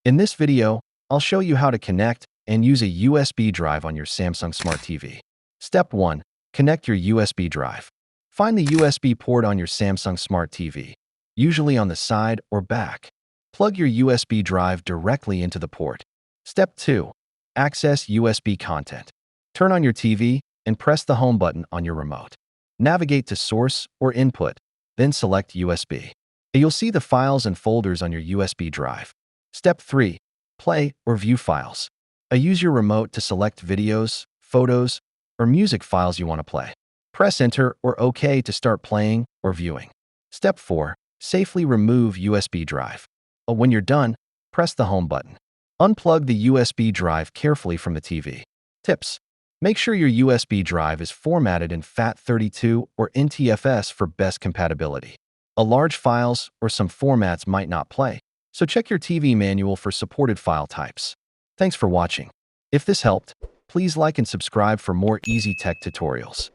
In this video, I'll show you how to connect and use a USB drive on your Samsung Smart TV. Step 1. Connect your USB drive. Find the USB port on your Samsung Smart TV, usually on the side or back. Plug your USB drive directly into the port. Step 2. Access USB content. Turn on your TV and press the home button on your remote. Navigate to Source or Input, then select USB. You'll see the files and folders on your USB drive. Step 3. Play or view files. Use your remote to select videos, photos, or music files you want to play. Press Enter or OK to start playing or viewing. Step 4. Safely remove USB drive. When you're done, press the Home button. Unplug the USB drive carefully from the TV. Tips. Make sure your USB drive is formatted in FAT32 or NTFS for best compatibility. Large files or some formats might not play, so check your TV manual for supported file types. Thanks for watching. If this helped, please like and subscribe for more easy tech tutorials.